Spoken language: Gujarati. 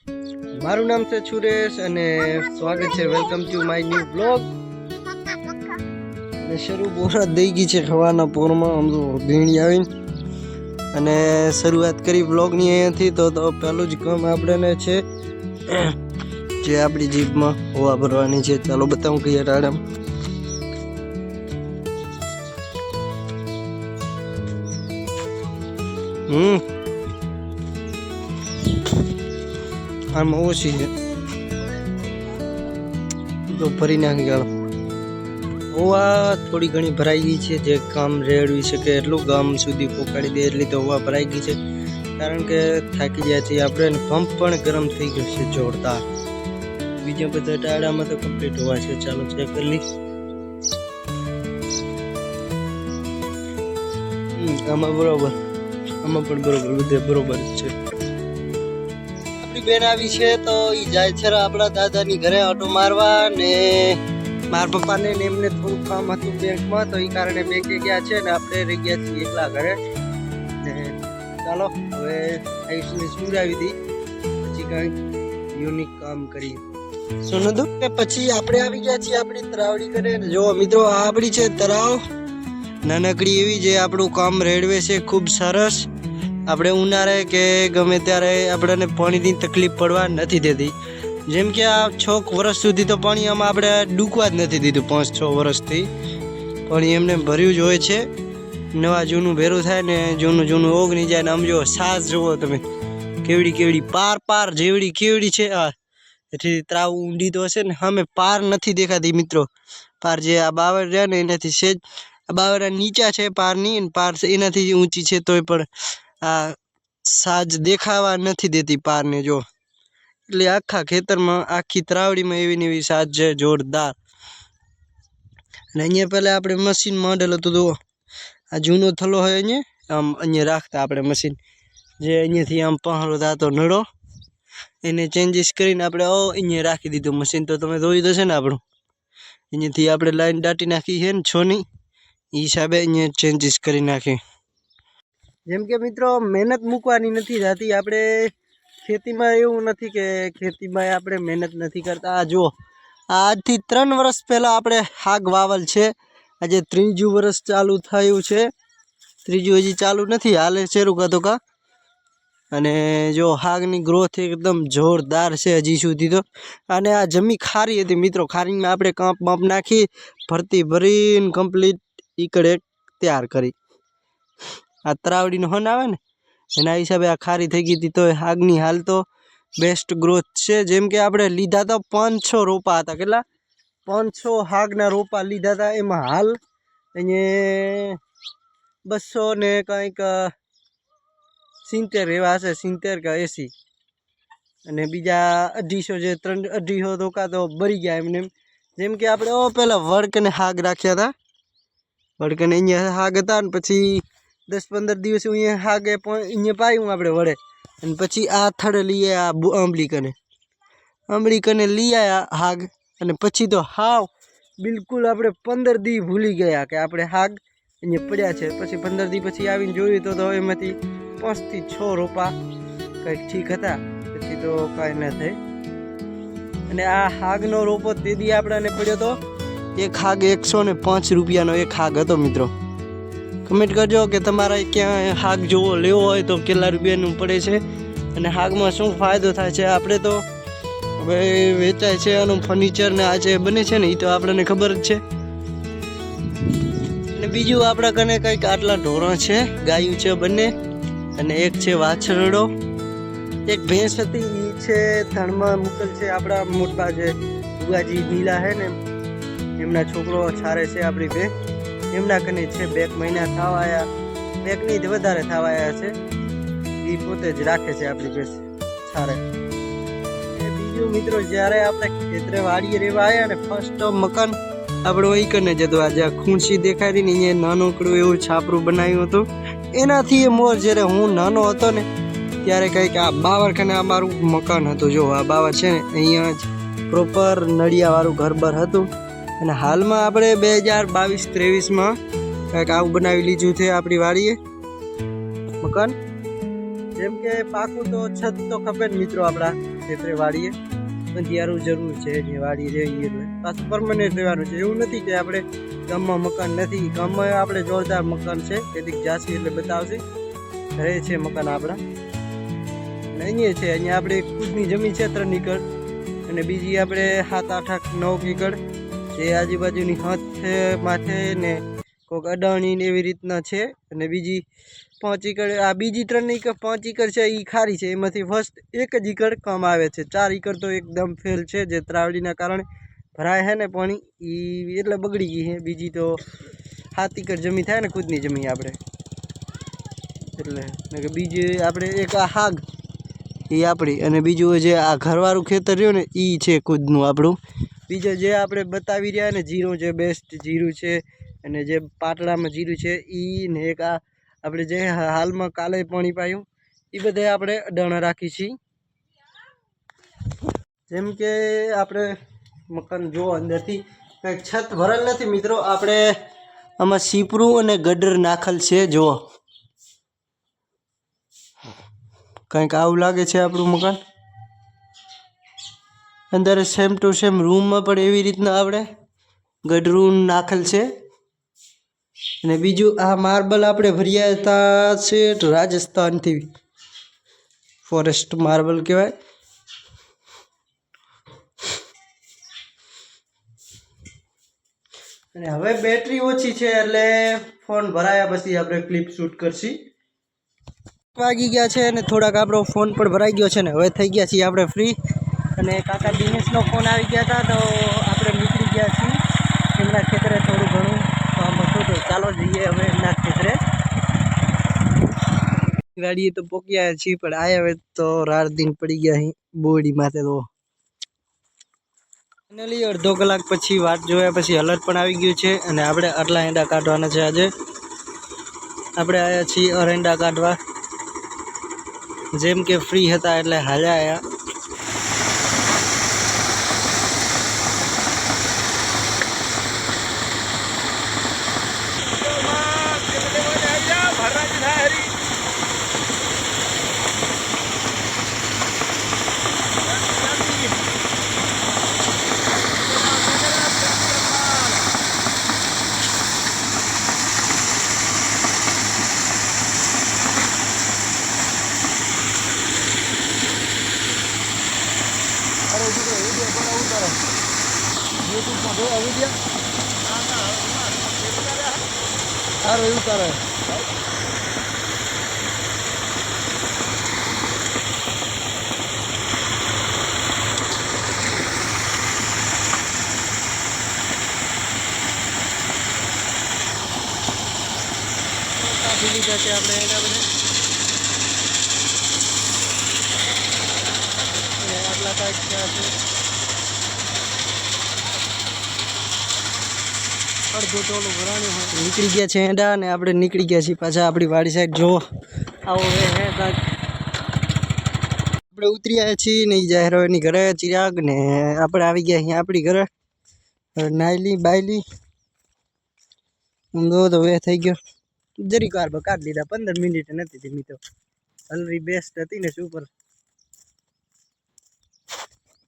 મારું નામ છે સુરેશ અને સ્વાગત છે welcome to my new blog. અને શરૂ બોરા દઈ ગઈ છે ખવાના પોરમાં આમ તો ભીણી આવીને અને શરૂઆત કરી બ્લોગની અહીંયાથી। તો પહેલું જ કામ આપણે છે જે આપણી જીભમાં હવા ભરવાની છે। ચાલો બતાવું કઈ ટાળામ આમાં ઓછી છે તો ભરી નાખી ચાલો। હવા થોડી ઘણી ભરાઈ ગઈ છે, જે કામ રેડવી શકે એટલું ગામ સુધી પહોંચાડી દે એટલી તો હવા ભરાઈ ગઈ છે, કારણ કે થાકી ગયા છીએ આપણે। પંપ પણ ગરમ થઈ ગયો છે જોરદાર। બીજા બધા ટાળામાં તો કમ્પ્લીટ હવા છે। ચાલો ચેક કરી લઈ। આમાં બરોબર, આમાં પણ બરોબર, બધે બરોબર છે। બેન આવી છે તો ઈ જાય છે આપણા દાદાની ઘરે ઓટો મારવા ને મારા પપ્પાને ને એમને થોડું કામ હતું બેંકમાં, તો એ કારણે બેંકે ગયા છે ને આપણે રહી ગયા છીએ એકલા ઘરે। ને ચાલો હવે આયુષને સુરાવી દી, પછી કંઈક યુનિક કામ કરીએ। શું નતું કે પછી આપણે આવી ગયા છીએ આપણી તરાવડી કરે। જો મિત્રો આ આપણી છે તરાવ, નાનકડી એવી જે આપણું કામ રેડવે છે ખૂબ સરસ। આપણે ઉનાળે કે ગમે ત્યારે આપણને પાણીની તકલીફ પડવા નથી દેતી। જેમ કે આ 6 વર્ષ સુધી તો પાણી આમાં આપણે ડૂકવા જ નથી દીધું। 5-6 વર્ષથી પાણી એમને ભર્યું જ હોય છે। નવા જૂનું ભેરું થાય ને જૂનું ઓગળી જાય ને આમ જો સાસ જુઓ તમે કેવડી પાર જેવડી કેવડી છે। આ એથી ત્રાવ ઊંડી તો હશે ને, સામે પાર નથી દેખાતી મિત્રો। પાર જે આ બાવર રહ્યા ને એનાથી સેજ બાવર નીચા છે પારની, પાર એનાથી ઊંચી છે તોય પણ આ સાજ દેખાવા નથી દેતી પારને જો। એટલે આખા ખેતરમાં આખી તરાવડીમાં એવી ને એવી સાજ છે જોરદાર। અને અહીંયા પહેલા આપણે મશીન મોડેલ હતું તો આ જૂનો થલો હોય અહીંયા આમ અહીંયા રાખતા આપણે મશીન, જે અહીંયાથી આમ પહાડો થતો નળો એને ચેન્જીસ કરીને આપણે અહીંયા રાખી દીધું મશીન। તો તમે જોઈ દો છે ને આપણું અહીંયાથી આપણે લાઈન દાટી નાખી છે ને છોની એ હિસાબે અહીંયા ચેન્જીસ કરી નાખી। જેમ કે મિત્રો મહેનત મૂકવાની નથી થતી આપણે ખેતીમાં। એવું નથી કે ખેતીમાં આપણે મહેનત નથી કરતા। આ જો આજથી 3 વર્ષ પહેલાં આપણે હાગ વાવલ છે। આજે 3જું વર્ષ ચાલુ થયું છે, 3જું હજી ચાલુ નથી, હાલે છે રૂકા। અને જો હાગની ગ્રોથ એકદમ જોરદાર છે હજી સુધી તો। અને આ જમી ખારી હતી મિત્રો, ખારીમાં આપણે કાંપ બાંપ નાખી ભરતી ભરીને કમ્પ્લીટ ઈકડે તૈયાર કરી। આ તરાવડીનો હન આવે ને એના હિસાબે આ ખારી થઈ ગઈ હતી, તો હાગની હાલ તો બેસ્ટ ગ્રોથ છે। જેમ કે આપણે લીધા તો 500 રોપા હતા, કેટલા 500 હાગના રોપા લીધા હતા, એમાં હાલ અહીંયા 200 ને કંઈક 70 એવા હશે, 70 કે 80। અને બીજા 250 જે 250 રોકા તો બરી ગયા એમને। જેમ કે આપણે પહેલાં વડકને હાગ રાખ્યા હતા, વડકને અહીંયા હાગ હતા ને પછી 10-15 દિવસ અહીંયા હાગે અહીંયા પાયું આપણે વડે, અને પછી આ થડે લઈ આવ્યા આંબળી કને લઈ આવ્યા હાગ। અને પછી તો હાવ બિલકુલ આપણે 15 દી ભૂલી ગયા કે આપણે હાગ અહીંયા પડ્યા છે। પછી 15 દી પછી આવીને જોયું તો એમાંથી 5 થી 6 રોપા કંઈક ઠીક હતા, પછી તો કાંઈ ના થાય। અને આ હાગનો રોપો તે દી આપણને પડ્યો તો એક હાગ 105 રૂપિયાનો એક હાગ હતો મિત્રો। કમેન્ટ કરજો કે તમારે ક્યાં હાગ જોવો લેવો હોય તો કેટલા રૂપિયાનું પડે છે અને હાગમાં શું ફાયદો થાય છે। આપણે તો હવે વેચાય છે આનું ફર્નિચર ને આ જે બને છે ને એ તો આપણને ખબર જ છે। અને બીજું આપણા કને કંઈક આટલા ઢોરા છે, ગાયું છે બંને, અને એક છે વાછરડો, એક ભેંસ હતી એ છે થણમાં મુકલ છે આપણા મોટા જે ભુગાજી નીલા હે ને એમના છોકરો છારે છે આપણી ભેંસ, એમના કને છે। 2 મહિના થવા આવ્યા, 2 નહીં વધારે થવા આવ્યા છે, એ પોતે જ રાખે છે આપણી ભેંસ છારે। બીજું મિત્રો જ્યારે આપણે ખેતરે વાડીએ રહેવા આવ્યા ને ફર્સ્ટ મકાન આપણું અહીં કને જતું, આજે આ ખૂંચી દેખાડી ને અહીંયા નાનકડું એવું છાપરું બનાવ્યું હતું। એનાથી એ મોર જ્યારે હું નાનો હતો ને ત્યારે કંઈક આ બાવર કને અમારું મકાન હતું। જો આ બાવર છે ને અહીંયા જ પ્રોપર નળિયાવાળું ઘર હતું। અને હાલમાં આપણે 2022-23માં કંઈક આવું બનાવી લીધું છે આપણી વાડીએ મકાન। જેમ કે પાકું તો છત તો ખપે જ મિત્રો આપણા ક્ષેત્રે વાડીએ, પણ ત્યારું જરૂર છે જે વાડી રહીએ પાછું પરમનન્ટ રહેવાનું છે. એવું નથી કે આપણે ગામમાં મકાન નથી, ગામમાં આપણે જોરદાર મકાન છે, તેથી જાસી એટલે બતાવશે રહે છે મકાન આપણા. અને અહીંયા છે, અહીંયા આપણે ખુદની જમીન છે 3 એકર, અને બીજી આપણે 7, 8, 9 એકર જે આજુબાજુની હાથ માથે ને કોઈક અડાણી ને એવી રીતના છે. અને બીજી 5 એકર, આ બીજી 3 એકર 5 એકર છે એ ખારી છે, એમાંથી ફર્સ્ટ 1 જ એકર કામ આવે છે. 4 એકર તો એકદમ ફેલ છે, જે ત્રાવડીના કારણે ભરાય છે ને પાણી એ એટલે બગડી ગઈ છે. બીજી તો 7 એકર જમીન થાય ને ખુદની જમીન આપણે, એટલે બીજી આપણે એક આ હાગ એ આપણી, અને બીજું જે આ ઘરવાળું ખેતર રહ્યું ને એ છે ખુદનું આપણું. બીજું જે આપણે બતાવી રહ્યા ને જીરું જે બેસ્ટ જીરું છે, અને જે પાટડામાં જીરું છે એ ને એક આ આપણે જે હાલમાં કાલે પાણી પાયું એ બધે આપણે અડાણા રાખી છીએ. જેમ કે આપણે મકાન જો અંદરથી કંઈક છત ભરેલ નથી મિત્રો, આપણે આમાં સીપરું અને ગટર નાખેલ છે. જુઓ કંઈક આવું લાગે છે આપણું મકાન. અંદર સેમ ટુ સેમ રૂમમાં પણ એવી રીતના આપણે ગટરું નાખેલ છે. અને બીજું આ માર્બલ આપણે ભર્યા હતા છે રાજસ્થાનથી, ફોરેસ્ટ માર્બલ કહેવાય. અને હવે બેટરી ઓછી છે એટલે ફોન ભરાયા પછી આપણે ક્લિપ શૂટ કરશી. વાગી ગયા છે અને થોડાક આપણો ફોન પણ ભરાઈ ગયો છે ને હવે થઈ ગયા છીએ આપણે ફ્રી. અને કાકા દિનેશનો ફોન આવી ગયા હતા તો આપણે નીકળી ગયા છીએ એમના ખેતરે. થોડું ઘણું કામ હતું તો ચાલો જઈએ હવે એમના ખેતરે. ગાડીએ તો પોકી આવ્યા છીએ, પણ આવ્યા હવે તો રાત દિન પડી ગયા અહીં બોડી માથે. તો ફાઇનલી અડધો કલાક પછી વાટ જોયા પછી અલર્ટ પણ આવી ગયું છે, અને આપણે આટલા એંડા કાઢવાના છે. આજે આપણે આવ્યા છીએ અરેંડા કાઢવા, જેમ કે ફ્રી હતા એટલે હાલ્યા આવ્યા. યુટ્યુબમાં જો આવી ગયા સારું એવું કરે. કાપી લીધા છે આપણે એના બધા, આટલા કાંઈક થયા છે. અડધું ટોલું ભરાણું હોય. નીકળી ગયા છે એંડા અને આપણે નીકળી ગયા છીએ પાછા આપણી વાડી સાઈડ. જો આવો હે કાંઈક આપણે ઉતરી આવ્યા છીએ ને જાહેરાની ઘરે ચિરાગ ને આપણે આવી ગયા અહીંયા આપણી ઘરે. નાયલી બાયલી ઊંધો તો વે થઈ ગયો. જરીક વાર કાઢી લીધા, 15 મિનિટ નથી ધીમી તો હલરી બેસ્ટ હતી ને સુપર.